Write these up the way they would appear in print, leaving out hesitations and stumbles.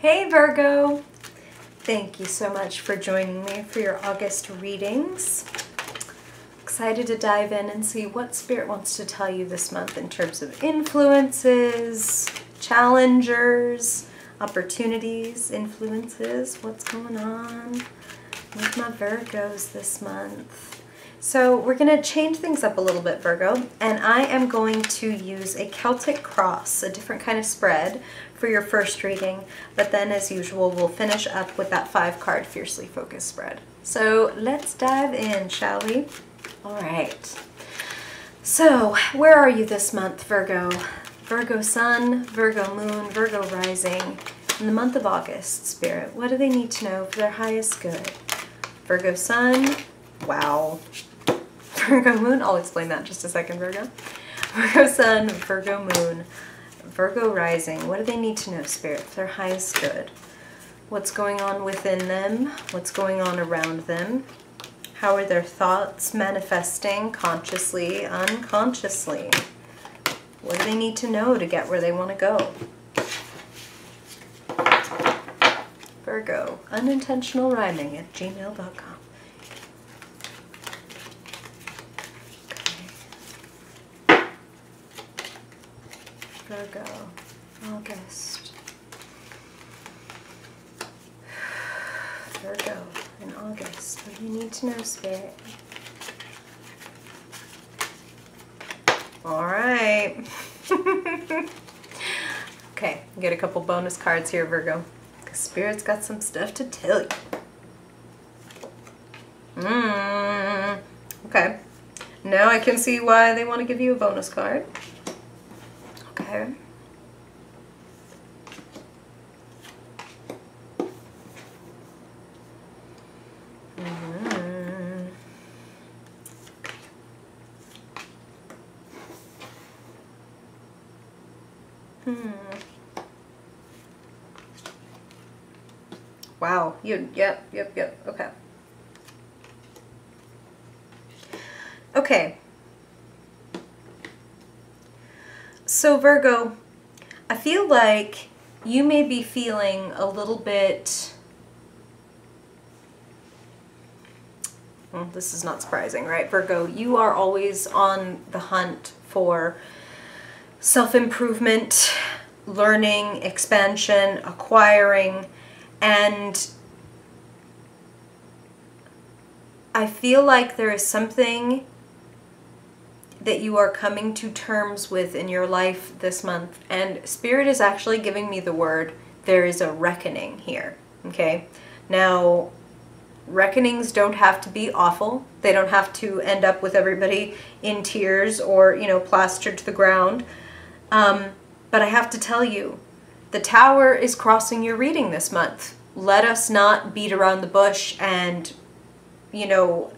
Hey Virgo! Thank you so much for joining me for your August readings. Excited to dive in and see what Spirit wants to tell you this month in terms of influences, challengers, opportunities, influences, what's going on with my Virgos this month. So we're going to change things up a little bit, Virgo, and I am going to use a Celtic cross, a different kind of spread for your first reading, but then as usual we'll finish up with that 5-card Fiercely Focused spread. So let's dive in, shall we? Alright, so where are you this month, Virgo? Virgo Sun, Virgo Moon, Virgo Rising, in the month of August, Spirit. What do they need to know for their highest good? Virgo Sun, wow. Virgo Moon, I'll explain that in just a second, Virgo. Virgo Sun, Virgo Moon, Virgo Rising. What do they need to know, Spirit, for their highest good? What's going on within them? What's going on around them? How are their thoughts manifesting consciously, unconsciously? What do they need to know to get where they want to go? Virgo, unintentionalrhyming@gmail.com. Virgo, August. Virgo in August. What do you need to know, Spirit? Alright. Okay, get a couple bonus cards here, Virgo, because Spirit's got some stuff to tell you. Okay. Now I can see why they want to give you a bonus card. Okay. Wow. Yep. Okay. Okay. So Virgo, I feel like you may be feeling a little bit, well, this is not surprising, right, Virgo? You are always on the hunt for self-improvement, learning, expansion, acquiring, and I feel like there is something that you are coming to terms with in your life this month, and Spirit is actually giving me the word there is a reckoning here. Okay, now reckonings don't have to be awful. They don't have to end up with everybody in tears or, you know, plastered to the ground, but I have to tell you, the Tower is crossing your reading this month. Let us not beat around the bush and, you know,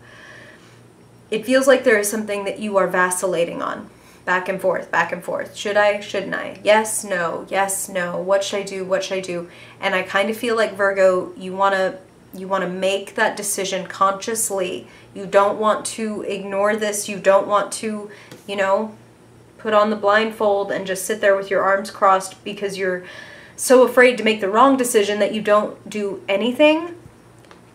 it feels like there is something that you are vacillating on. Back and forth, back and forth. Should I? Shouldn't I? Yes, no, yes, no. What should I do? What should I do? And I kind of feel like, Virgo, you want to make that decision consciously. You don't want to ignore this. You don't want to, you know, put on the blindfold and just sit there with your arms crossed because you're so afraid to make the wrong decision that you don't do anything.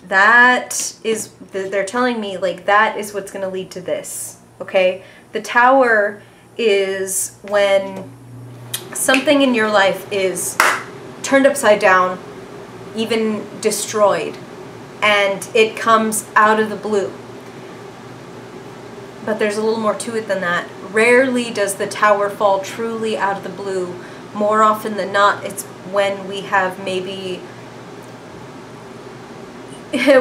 That is, they're telling me, like, that is what's going to lead to this, okay? The Tower is when something in your life is turned upside down, even destroyed, and it comes out of the blue. But there's a little more to it than that. Rarely does the Tower fall truly out of the blue. More often than not, it's when we have maybe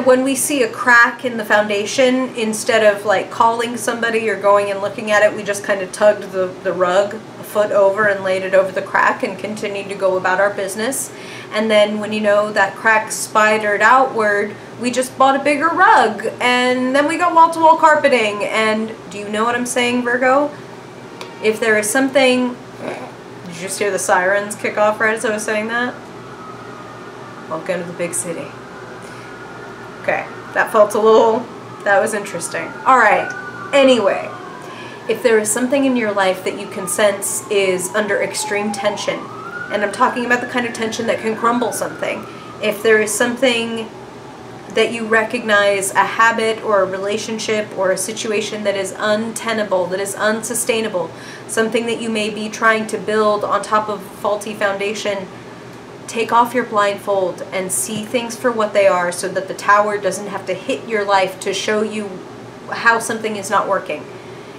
when we see a crack in the foundation, instead of like calling somebody or going and looking at it, we just kind of tugged the rug a foot over and laid it over the crack and continued to go about our business. And then when, you know, that crack spidered outward, we just bought a bigger rug and then we got wall-to-wall carpeting. And do you know what I'm saying, Virgo? If there is something, did you just hear the sirens kick off right as I was saying that? Welcome to the big city. Okay, that felt a little, that was interesting. All right, anyway, if there is something in your life that you can sense is under extreme tension, And I'm talking about the kind of tension that can crumble something. If there is something that you recognize, a habit or a relationship or a situation that is untenable, that is unsustainable, something that you may be trying to build on top of faulty foundation, take off your blindfold and see things for what they are, so that the tower doesn't have to hit your life to show you how something is not working.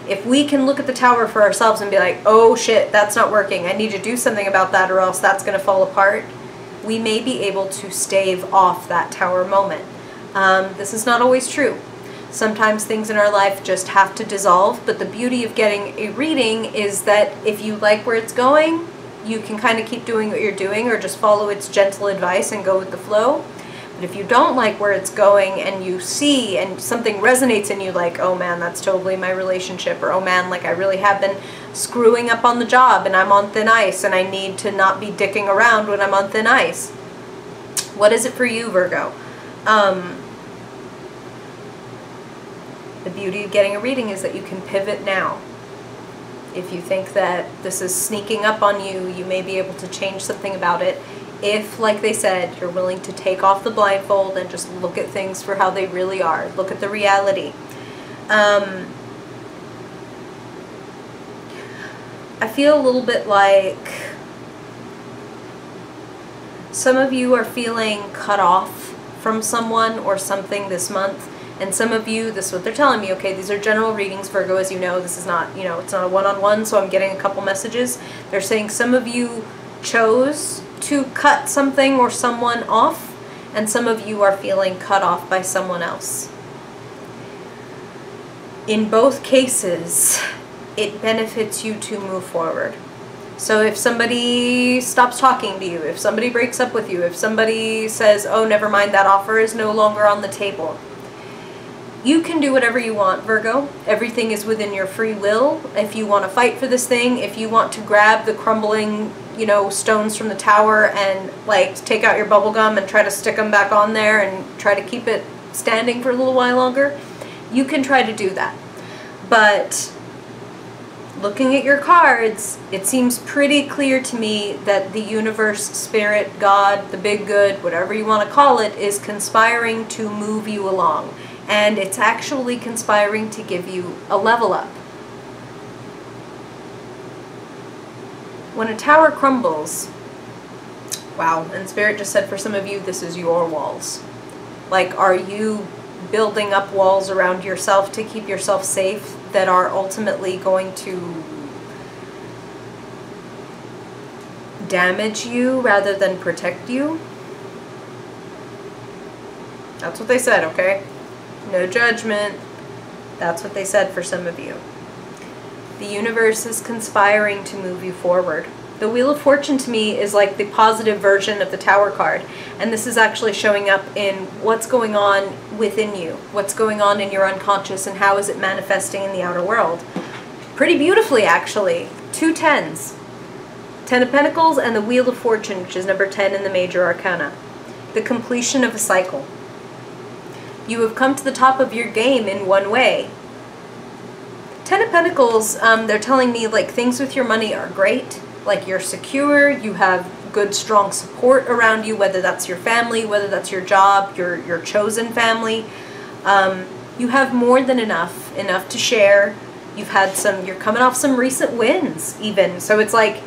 If we can look at the tower for ourselves and be like, oh shit, that's not working, I need to do something about that or else that's going to fall apart, we may be able to stave off that tower moment. This is not always true. Sometimes things in our life just have to dissolve, but the beauty of getting a reading is that if you like where it's going, you can kind of keep doing what you're doing or just follow its gentle advice and go with the flow. But if you don't like where it's going and you see and something resonates in you, like, oh man, that's totally my relationship, or oh man, like I really have been screwing up on the job and I'm on thin ice and I need to not be dicking around when I'm on thin ice. What is it for you, Virgo? The beauty of getting a reading is that you can pivot now. If you think that this is sneaking up on you, you may be able to change something about it. If, like they said, you're willing to take off the blindfold and just look at things for how they really are. Look at the reality. I feel a little bit like some of you are feeling cut off from someone or something this month. And some of you, this is what they're telling me, okay, these are general readings, Virgo, as you know, this is not, you know, it's not a one-on-one, so I'm getting a couple messages. They're saying some of you chose to cut something or someone off, and some of you are feeling cut off by someone else. In both cases, it benefits you to move forward. So if somebody stops talking to you, if somebody breaks up with you, if somebody says, oh, never mind, that offer is no longer on the table, you can do whatever you want, Virgo. Everything is within your free will. If you want to fight for this thing, if you want to grab the crumbling, you know, stones from the tower and like take out your bubble gum and try to stick them back on there and try to keep it standing for a little while longer, you can try to do that. But looking at your cards, it seems pretty clear to me that the universe, spirit, God, the big good, whatever you want to call it, is conspiring to move you along. And it's actually conspiring to give you a level up. When a tower crumbles, wow, and Spirit just said for some of you, this is your walls. Like, are you building up walls around yourself to keep yourself safe that are ultimately going to damage you rather than protect you? That's what they said, okay? No judgment. That's what they said for some of you. The universe is conspiring to move you forward. The Wheel of Fortune to me is like the positive version of the Tower card. And this is actually showing up in what's going on within you. What's going on in your unconscious and how is it manifesting in the outer world. Pretty beautifully, actually. 2 10s. 10 of Pentacles and the Wheel of Fortune, which is number 10 in the Major Arcana. The completion of a cycle. You have come to the top of your game in one way. 10 of Pentacles, they're telling me like things with your money are great. Like you're secure, you have good strong support around you, whether that's your family, whether that's your job, your chosen family. You have more than enough to share. You've had you're coming off some recent wins even. So it's like,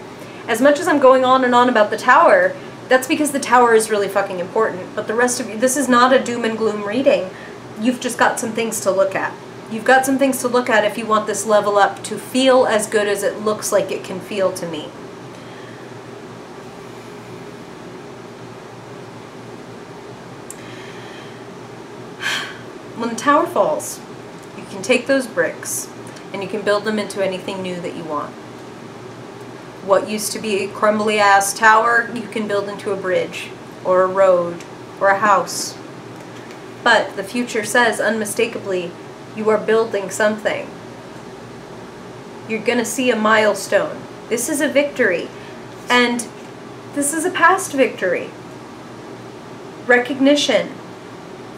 as much as I'm going on and on about the Tower, that's because the Tower is really fucking important. But the rest of you, this is not a doom and gloom reading. You've just got some things to look at. You've got some things to look at if you want this level up to feel as good as it looks like it can feel to me. When the Tower falls, you can take those bricks and you can build them into anything new that you want. What used to be a crumbly ass tower, you can build into a bridge or a road or a house. But the future says unmistakably, you are building something. You're gonna see a milestone. This is a victory. And this is a past victory. Recognition.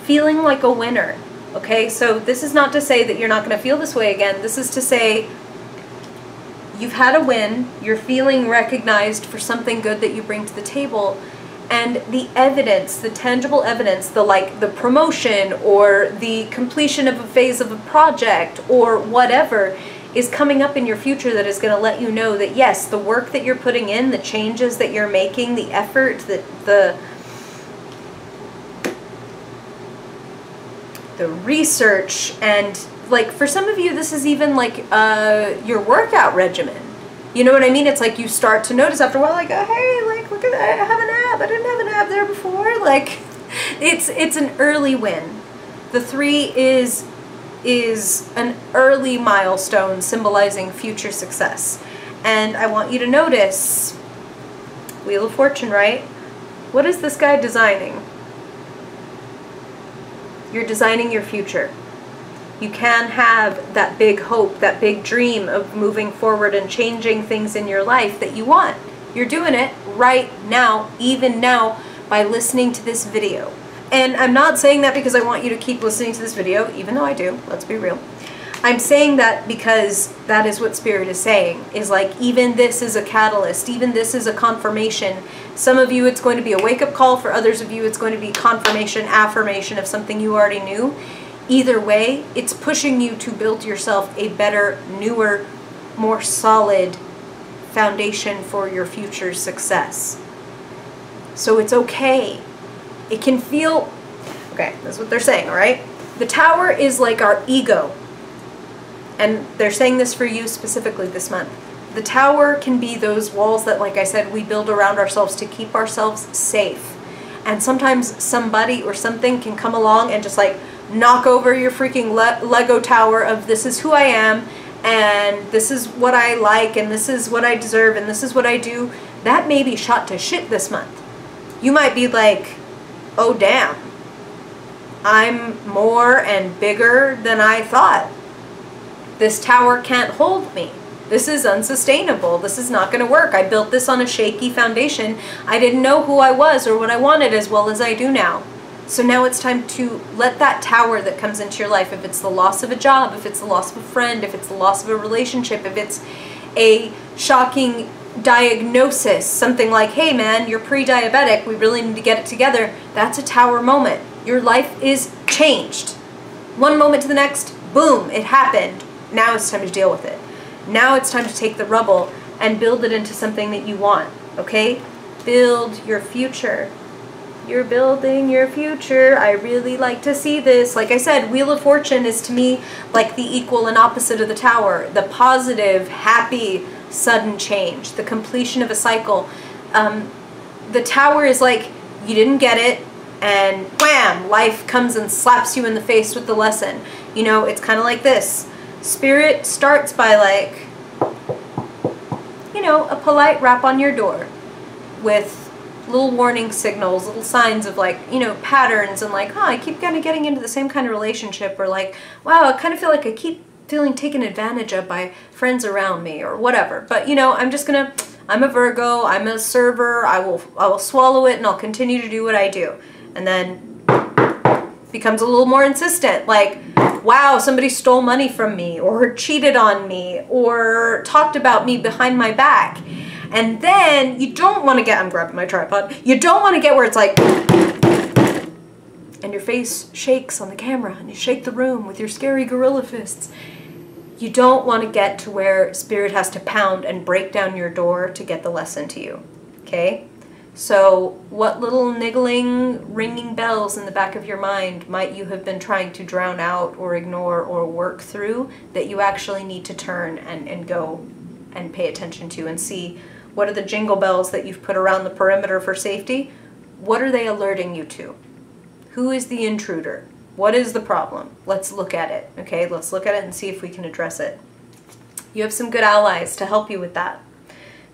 Feeling like a winner. Okay, so this is not to say that you're not gonna feel this way again. This is to say you've had a win, you're feeling recognized for something good that you bring to the table, and the evidence, the tangible evidence, the promotion or the completion of a phase of a project or whatever is coming up in your future that is going to let you know that yes, the work that you're putting in, the changes that you're making, the effort, the research, and like for some of you this is even like your workout regimen. You know what I mean? It's like you start to notice after a while, like, oh, hey, like, look at that, I have an ab. I didn't have an ab there before. Like, it's an early win. The 3 is an early milestone symbolizing future success. And I want you to notice, Wheel of Fortune, right? What is this guy designing? You're designing your future. You can have that big hope, that big dream of moving forward and changing things in your life that you want. You're doing it right now, even now, by listening to this video. And I'm not saying that because I want you to keep listening to this video, even though I do, let's be real. I'm saying that because that is what Spirit is saying, is like, even this is a catalyst, even this is a confirmation. Some of you it's going to be a wake-up call, for others of you it's going to be confirmation, affirmation of something you already knew. Either way, it's pushing you to build yourself a better, newer, more solid foundation for your future success. So it's okay. It can feel, okay, that's what they're saying, all right? The Tower is like our ego. And they're saying this for you specifically this month. The Tower can be those walls that, like I said, we build around ourselves to keep ourselves safe. And sometimes somebody or something can come along and just like knock over your freaking Lego tower of this is who I am, and this is what I like, and this is what I deserve, and this is what I do. That may be shot to shit this month. You might be like, oh damn, I'm more and bigger than I thought. This tower can't hold me. This is unsustainable. This is not going to work. I built this on a shaky foundation. I didn't know who I was or what I wanted as well as I do now. So now it's time to let that tower that comes into your life, if it's the loss of a job, if it's the loss of a friend, if it's the loss of a relationship, if it's a shocking diagnosis, something like, hey man, you're pre-diabetic, we really need to get it together, that's a tower moment. Your life is changed. One moment to the next, boom, it happened. Now it's time to deal with it. Now it's time to take the rubble and build it into something that you want, okay? Build your future. You're building your future. I really like to see this. Like I said, Wheel of Fortune is to me like the equal and opposite of the Tower. The positive, happy, sudden change. The completion of a cycle. The Tower is like, you didn't get it, and wham, life comes and slaps you in the face with the lesson. You know, it's kind of like this. Spirit starts by like, you know, a polite rap on your door with little warning signals, little signs of like, you know, patterns, and like, I keep kind of getting into the same kind of relationship, or like, wow, I kind of feel like I keep feeling taken advantage of by friends around me, or whatever. But you know, I'm a Virgo, I'm a server, I will swallow it and I'll continue to do what I do. And then becomes a little more insistent, like, wow, somebody stole money from me, or cheated on me, or talked about me behind my back. And then you don't want to get, I'm grabbing my tripod, you don't want to get where it's like, and your face shakes on the camera, and you shake the room with your scary gorilla fists. You don't want to get to where Spirit has to pound and break down your door to get the lesson to you, okay? So what little niggling, ringing bells in the back of your mind might you have been trying to drown out or ignore or work through that you actually need to turn and go and pay attention to and see, what are the jingle bells that you've put around the perimeter for safety? What are they alerting you to? Who is the intruder? What is the problem? Let's look at it, okay? Let's look at it and see if we can address it. You have some good allies to help you with that.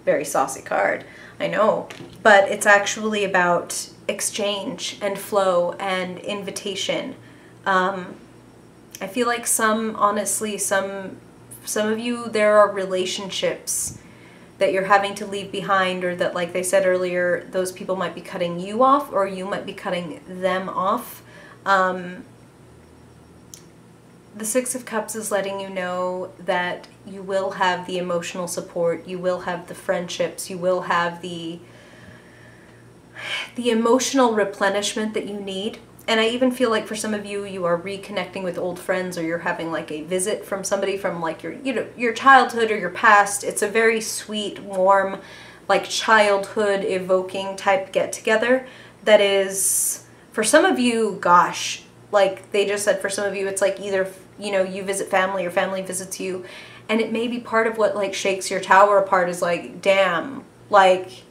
Very saucy card, I know. But it's actually about exchange and flow and invitation. I feel like honestly, some of you, there are relationships that you're having to leave behind, or that, like they said earlier, those people might be cutting you off, or you might be cutting them off. the Six of Cups is letting you know that you will have the emotional support, you will have the friendships, you will have the emotional replenishment that you need. And I even feel like for some of you, you are reconnecting with old friends, or you're having like a visit from somebody from like your, your childhood or your past. It's a very sweet, warm, like childhood evoking type get together that is, for some of you, gosh, like they just said, for some of you, it's like either, you visit family or family visits you. And it may be part of what like shakes your tower apart is like, damn, like,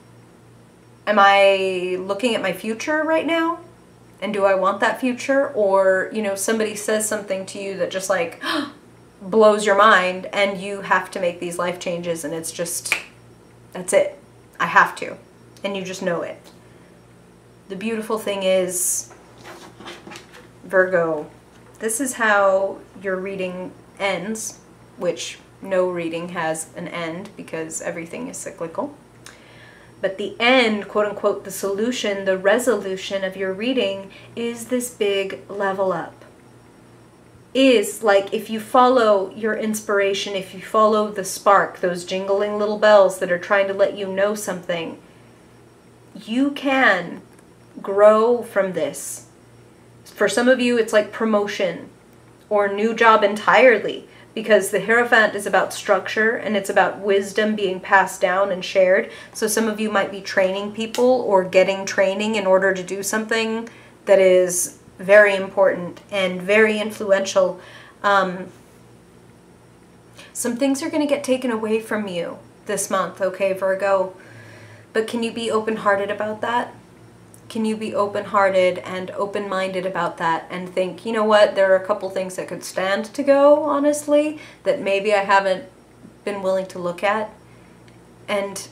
am I looking at my future right now? And do I want that future? Or, somebody says something to you that just like blows your mind, and you have to make these life changes, and it's just, that's it. I have to. And you just know it. The beautiful thing is, Virgo, this is how your reading ends, which no reading has an end because everything is cyclical. But the end, quote unquote, the solution, the resolution of your reading is this big level up. Is like if you follow your inspiration, if you follow the spark, those jingling little bells that are trying to let you know something, you can grow from this. For some of you, it's like promotion or new job entirely. Because the Hierophant is about structure, and it's about wisdom being passed down and shared. So some of you might be training people or getting training in order to do something that is very important and very influential. Some things are going to get taken away from you this month, okay, Virgo? But can you be open-hearted about that? Can you be open-hearted and open-minded about that and think, you know what, there are a couple things that could stand to go, honestly, that maybe I haven't been willing to look at. And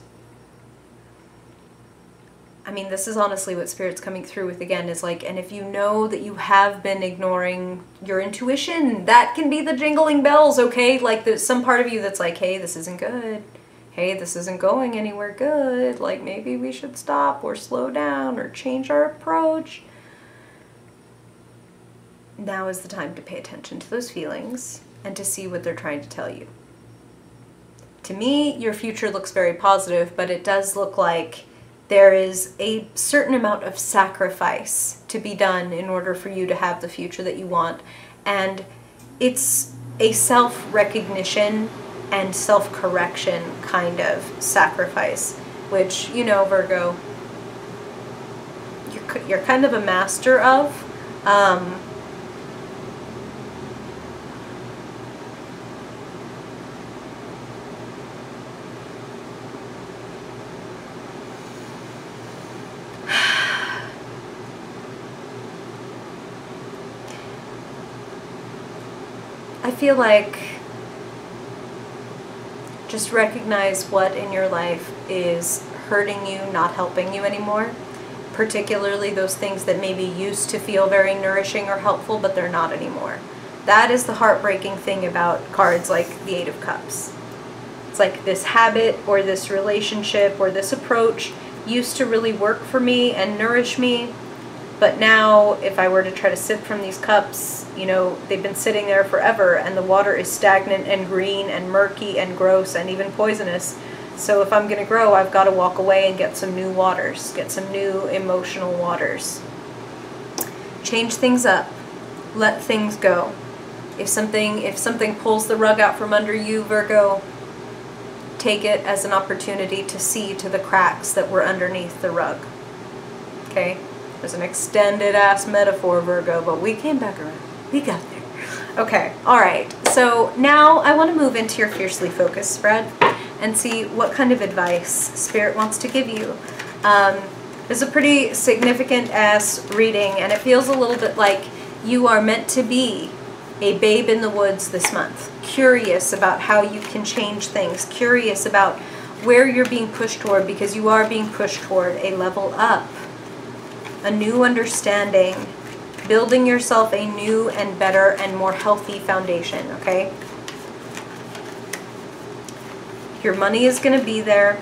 I mean, this is honestly what Spirit's coming through with again, is like, and if you know that you have been ignoring your intuition, that can be the jingling bells, okay? Like there's some part of you that's like, hey, this isn't good. Hey, this isn't going anywhere good, like maybe we should stop or slow down or change our approach. Now is the time to pay attention to those feelings and to see what they're trying to tell you. To me, your future looks very positive, but it does look like there is a certain amount of sacrifice to be done in order for you to have the future that you want. And it's a self-recognition and self-correction kind of sacrifice, which, Virgo, you're kind of a master of. I feel like just recognize what in your life is hurting you, not helping you anymore. Particularly those things that maybe used to feel very nourishing or helpful, but they're not anymore. That is the heartbreaking thing about cards like the Eight of Cups. It's like this habit or this relationship or this approach used to really work for me and nourish me, but now if I were to try to sip from these cups, they've been sitting there forever and the water is stagnant and green and murky and gross and even poisonous. So if I'm going to grow, I've got to walk away and get some new waters, get some new emotional waters. Change things up. Let things go. If something pulls the rug out from under you, Virgo, take it as an opportunity to see to the cracks that were underneath the rug. Okay? It was an extended ass metaphor, Virgo, but we came back around. We got there. Okay, alright. So now I want to move into your Fiercely Focused spread and see what kind of advice Spirit wants to give you. It's a pretty significant ass reading, and it feels a little bit like you are meant to be a babe in the woods this month. Curious about how you can change things. Curious about where you're being pushed toward, because you are being pushed toward a level up. A new understanding, building yourself a new and better and more healthy foundation, okay? Your money is going to be there.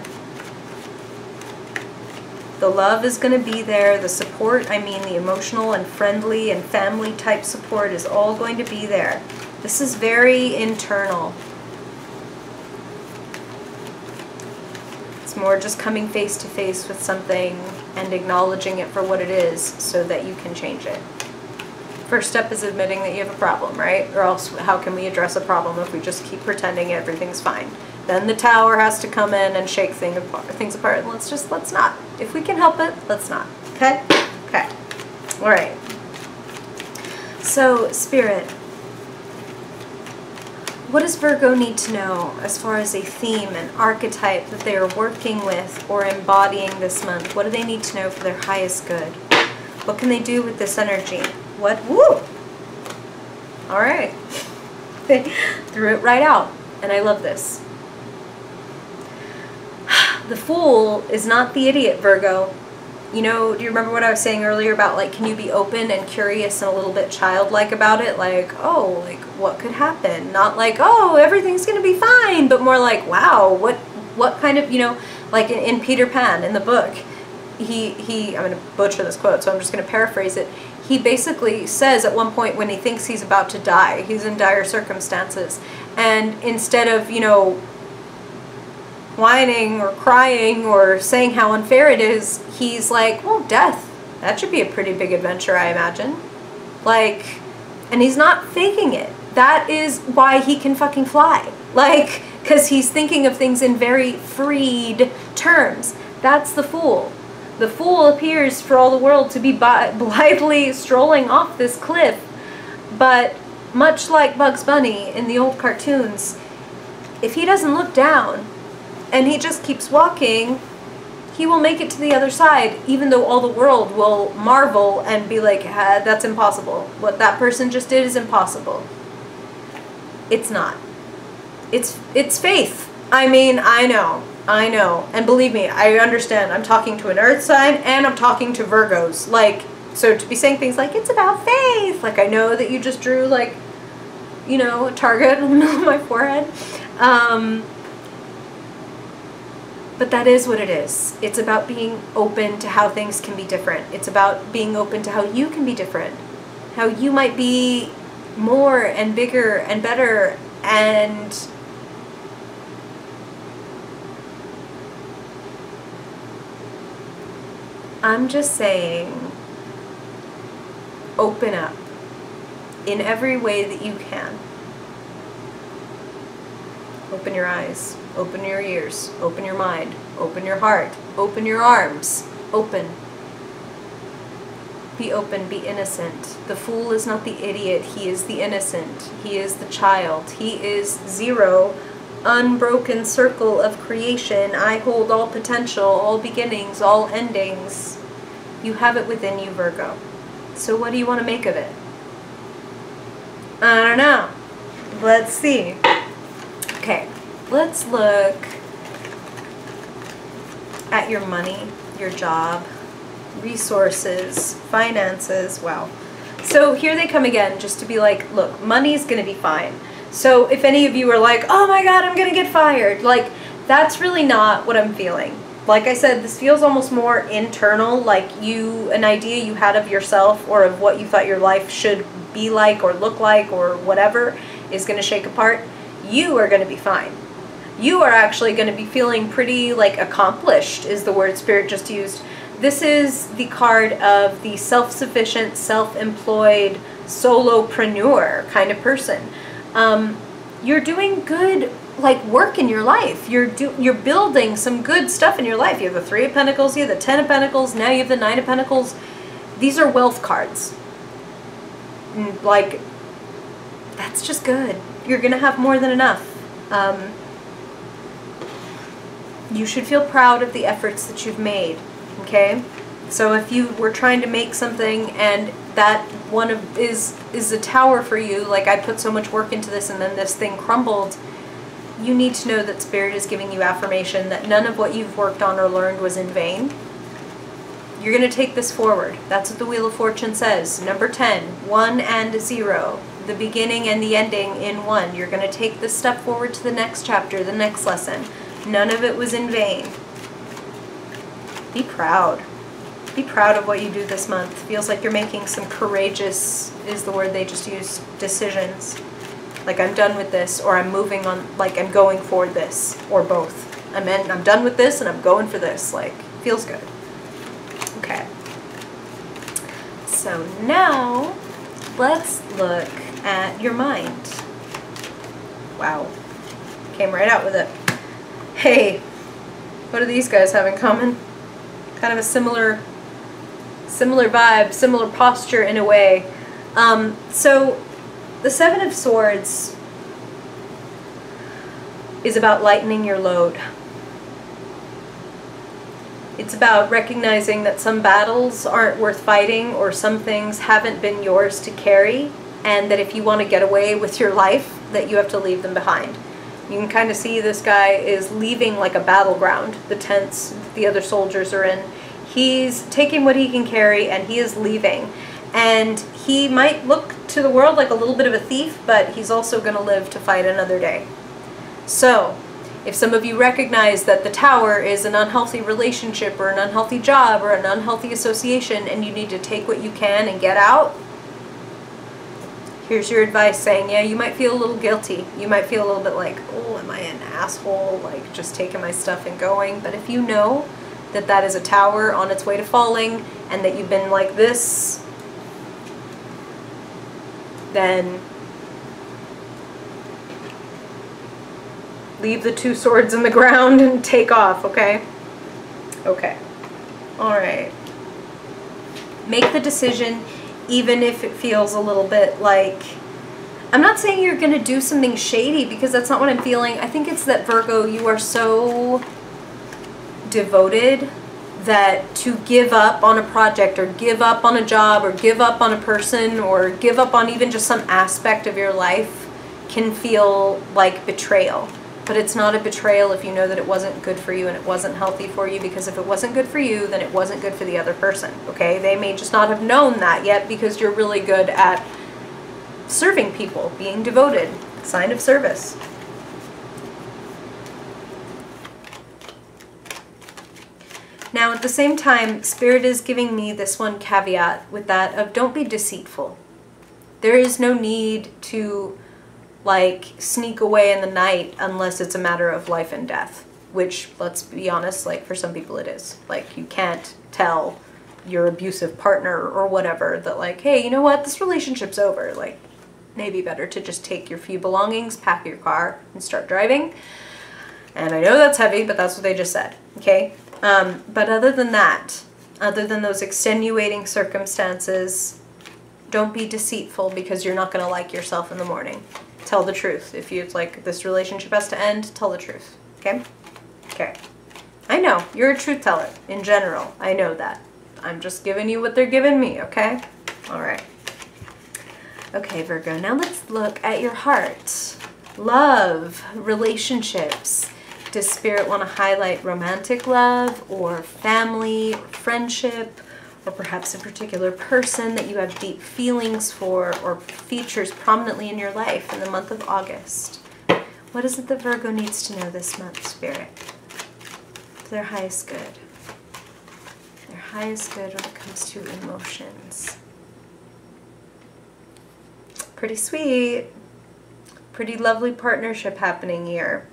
The love is going to be there. The support, I mean the emotional and friendly and family type support is all going to be there. This is very internal. It's more just coming face to face with something and acknowledging it for what it is so that you can change it. First step is admitting that you have a problem, right? Or else how can we address a problem if we just keep pretending everything's fine? Then the tower has to come in and shake things apart. Let's not. If we can help it, let's not. Okay? Okay. All right. So, Spirit, what does Virgo need to know as far as a theme, an archetype that they are working with or embodying this month? What do they need to know for their highest good? What can they do with this energy? What? Woo! All right. They threw it right out. And I love this. The Fool is not the idiot, Virgo. You know, do you remember what I was saying earlier about, like, can you be open and curious and a little bit childlike about it? Like, oh, like, what could happen? Not like, oh, everything's going to be fine, but more like, wow, what kind of, you know, like in Peter Pan, in the book, he I'm going to butcher this quote, so I'm just going to paraphrase it. He basically says at one point when he thinks he's about to die, he's in dire circumstances, and instead of, you know, whining or crying or saying how unfair it is, he's like, well, death, that should be a pretty big adventure, I imagine. Like, and he's not faking it. That is why he can fucking fly. Like, because he's thinking of things in very freed terms. That's the Fool. The Fool appears for all the world to be blithely strolling off this cliff, but much like Bugs Bunny in the old cartoons, if he doesn't look down and he just keeps walking, he will make it to the other side, even though all the world will marvel and be like, that's impossible. What that person just did is impossible. It's not. It's faith. I mean, I know. And believe me, I understand. I'm talking to an earth sign and I'm talking to Virgos. Like, so to be saying things like, it's about faith. Like, I know that you just drew, like, you know, a target on the middle of my forehead. But that is what it is. It's about being open to how things can be different. It's about being open to how you can be different. How you might be more and bigger and better, and I'm just saying, open up in every way that you can. Open your eyes, open your ears, open your mind, open your heart, open your arms, open. Be open, be innocent. The Fool is not the idiot, he is the innocent. He is the child. He is zero, unbroken circle of creation. I hold all potential, all beginnings, all endings. You have it within you, Virgo. So what do you want to make of it? I don't know. Let's see. Okay, let's look at your money, your job, resources, finances. Wow. So here they come again, just to be like, look, money's going to be fine. So if any of you are like, oh my God, I'm going to get fired, like, that's really not what I'm feeling. Like I said, this feels almost more internal, like an idea you had of yourself or of what you thought your life should be like or look like or whatever is going to shake apart. You are going to be fine. You are actually going to be feeling pretty, like, accomplished is the word Spirit just used. This is the card of the self-sufficient, self-employed, solopreneur kind of person. You're doing good, like, work in your life. You're building some good stuff in your life. You have the Three of Pentacles, you have the Ten of Pentacles, now you have the Nine of Pentacles. These are wealth cards. Like, that's just good. You're going to have more than enough. You should feel proud of the efforts that you've made, okay? So if you were trying to make something and that one is a tower for you, like, I put so much work into this and then this thing crumbled, you need to know that Spirit is giving you affirmation that none of what you've worked on or learned was in vain. You're going to take this forward. That's what the Wheel of Fortune says. Number 10, 1 and 0. The beginning and the ending in one. You're going to take this step forward to the next chapter, the next lesson. None of it was in vain. Be proud. Be proud of what you do this month. Feels like you're making some courageous, is the word they just used, decisions. Like I'm done with this, or I'm moving on, like I'm going for this, or both. I'm done with this and I'm going for this. Like, feels good. Okay. So now let's look at your mind. Wow. Came right out with it. Hey, what do these guys have in common? Kind of a similar vibe, similar posture in a way. So the Seven of Swords is about lightening your load. It's about recognizing that some battles aren't worth fighting, or some things haven't been yours to carry, and that if you want to get away with your life, that you have to leave them behind. You can kind of see this guy is leaving like a battleground, the tents the other soldiers are in. He's taking what he can carry and he is leaving. And he might look to the world like a little bit of a thief, but he's also going to live to fight another day. So, if some of you recognize that the Tower is an unhealthy relationship or an unhealthy job or an unhealthy association, and you need to take what you can and get out, here's your advice saying, yeah, you might feel a little guilty. You might feel a little bit like, oh, am I an asshole, like just taking my stuff and going? But if you know that that is a tower on its way to falling, and that you've been like this, then leave the two swords in the ground and take off, okay? Okay. Alright. Make the decision, even if it feels a little bit like... I'm not saying you're going to do something shady, because that's not what I'm feeling. I think it's that, Virgo, you are so devoted that to give up on a project, or give up on a job, or give up on a person, or give up on even just some aspect of your life can feel like betrayal. But it's not a betrayal if you know that it wasn't good for you and it wasn't healthy for you, because if it wasn't good for you, then it wasn't good for the other person, okay? They may just not have known that yet, because you're really good at serving people, being devoted, sign of service. Now, at the same time, Spirit is giving me this one caveat with that of don't be deceitful. There is no need to like sneak away in the night unless it's a matter of life and death, which, let's be honest, like for some people it is. Like, you can't tell your abusive partner or whatever that like, hey, you know what, this relationship's over. Like, maybe better to just take your few belongings, pack your car, and start driving. And I know that's heavy, but that's what they just said, okay? But other than that, other than those extenuating circumstances, don't be deceitful, because you're not going to like yourself in the morning. Tell the truth. If it's like, this relationship has to end, tell the truth, okay? Okay. I know, you're a truth teller in general. I know that. I'm just giving you what they're giving me, okay? All right. Okay, Virgo, now let's look at your heart. Love, relationships. Does Spirit want to highlight romantic love, or family, or friendship, or perhaps a particular person that you have deep feelings for, or features prominently in your life in the month of August? What is it that Virgo needs to know this month, Spirit? For their highest good. Their highest good when it comes to emotions. Pretty sweet. Pretty lovely partnership happening here.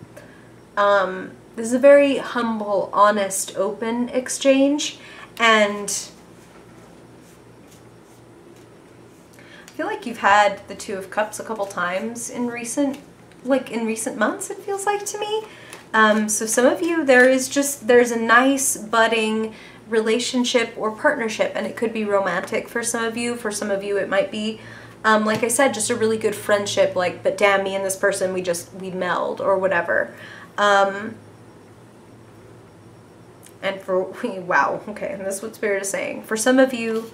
This is a very humble, honest, open exchange, and I feel like you've had the Two of Cups a couple times in recent months, it feels like to me. So some of you, there's a nice budding relationship or partnership, and it could be romantic for some of you. For some of you, it might be, like I said, just a really good friendship, like, but damn, me and this person, we meld, or whatever. And for, wow, okay, and this is what Spirit is saying. For some of you,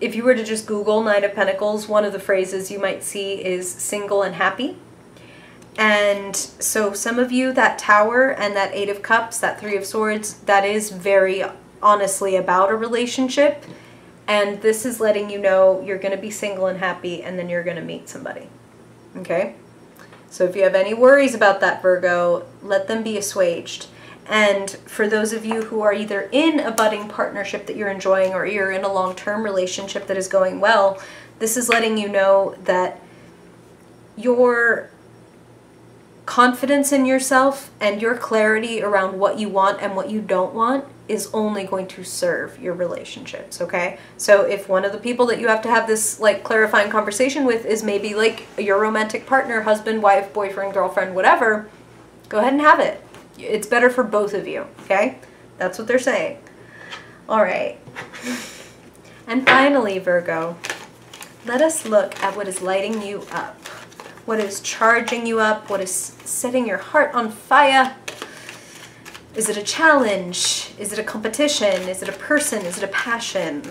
if you were to just Google Nine of Pentacles, one of the phrases you might see is single and happy. And so some of you, that Tower and that Eight of Cups, that Three of Swords, that is very honestly about a relationship. And this is letting you know you're going to be single and happy, and then you're going to meet somebody. Okay? So if you have any worries about that, Virgo, let them be assuaged. And for those of you who are either in a budding partnership that you're enjoying, or you're in a long-term relationship that is going well, this is letting you know that your confidence in yourself and your clarity around what you want and what you don't want is only going to serve your relationships, okay? So if one of the people that you have to have this like clarifying conversation with is maybe like your romantic partner, husband, wife, boyfriend, girlfriend, whatever, go ahead and have it. It's better for both of you, okay? That's what they're saying. All right. And finally, Virgo, let us look at what is lighting you up. What is charging you up? What is setting your heart on fire? Is it a challenge? Is it a competition? Is it a person? Is it a passion?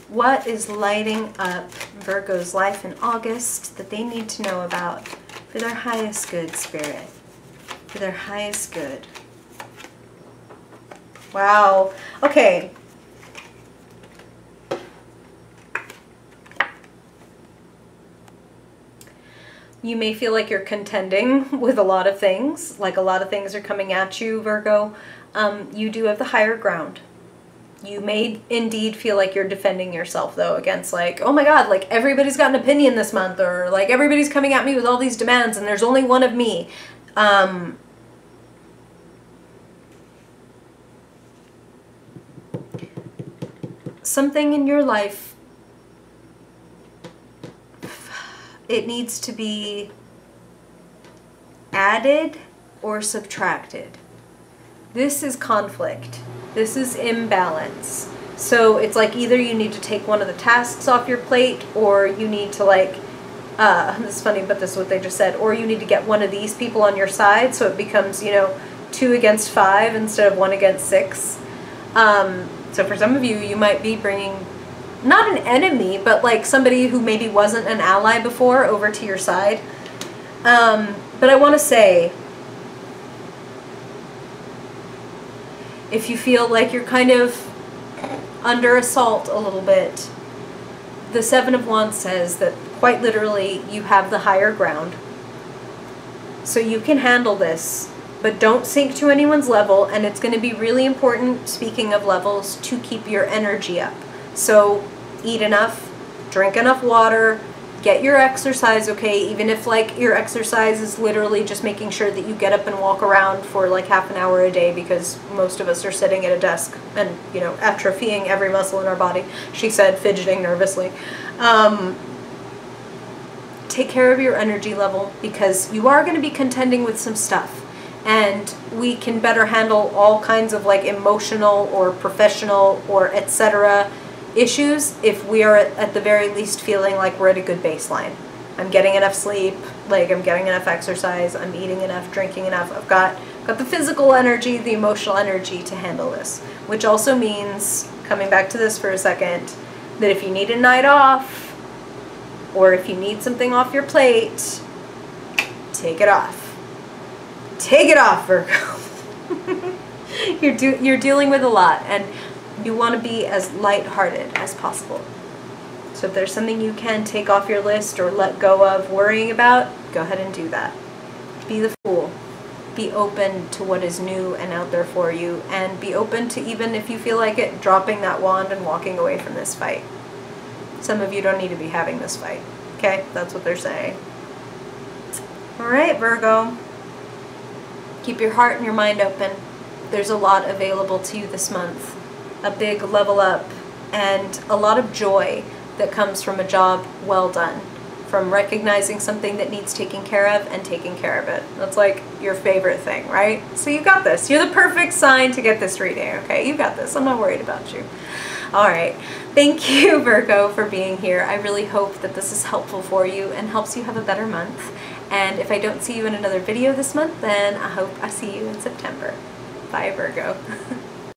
What is lighting up Virgo's life in August that they need to know about for their highest good, Spirit? For their highest good. Wow. Okay. You may feel like you're contending with a lot of things, like a lot of things are coming at you, Virgo. You do have the higher ground. You may indeed feel like you're defending yourself, though, against like, oh my God, like everybody's got an opinion this month, or like everybody's coming at me with all these demands and there's only one of me. Something in your life, it needs to be added or subtracted. This is conflict. This is imbalance. So it's like either you need to take one of the tasks off your plate, or you need to like, this is funny, but this is what they just said, or you need to get one of these people on your side so it becomes, you know, 2 against 5 instead of 1 against 6. So for some of you, you might be bringing not an enemy, but like somebody who maybe wasn't an ally before over to your side. But I want to say, if you feel like you're kind of under assault a little bit, the Seven of Wands says that quite literally you have the higher ground. So you can handle this, but don't sink to anyone's level, and it's going to be really important, speaking of levels, to keep your energy up. So eat enough, drink enough water, get your exercise, okay? Even if like your exercise is literally just making sure that you get up and walk around for like half an hour a day, because most of us are sitting at a desk and, you know, atrophying every muscle in our body, she said, fidgeting nervously. Take care of your energy level, because you are going to be contending with some stuff, and we can better handle all kinds of like emotional or professional or etc. issues if we are at the very least feeling like we're at a good baseline. I'm getting enough sleep, like I'm getting enough exercise, I'm eating enough, drinking enough, I've got the physical energy, the emotional energy to handle this. Which also means, coming back to this for a second, that if you need a night off, or if you need something off your plate, take it off. Take it off, Virgo. You're dealing with a lot, and you want to be as lighthearted as possible. So if there's something you can take off your list or let go of worrying about, go ahead and do that. Be the fool. Be open to what is new and out there for you, and be open to, even if you feel like it, dropping that wand and walking away from this fight. Some of you don't need to be having this fight. Okay? That's what they're saying. Alright, Virgo. Keep your heart and your mind open. There's a lot available to you this month. A big level up and a lot of joy that comes from a job well done. From recognizing something that needs taking care of and taking care of it. That's like your favorite thing, right? So you got this. You're the perfect sign to get this reading, okay? You got this. I'm not worried about you. All right. Thank you, Virgo, for being here. I really hope that this is helpful for you and helps you have a better month. And if I don't see you in another video this month, then I hope I see you in September. Bye, Virgo.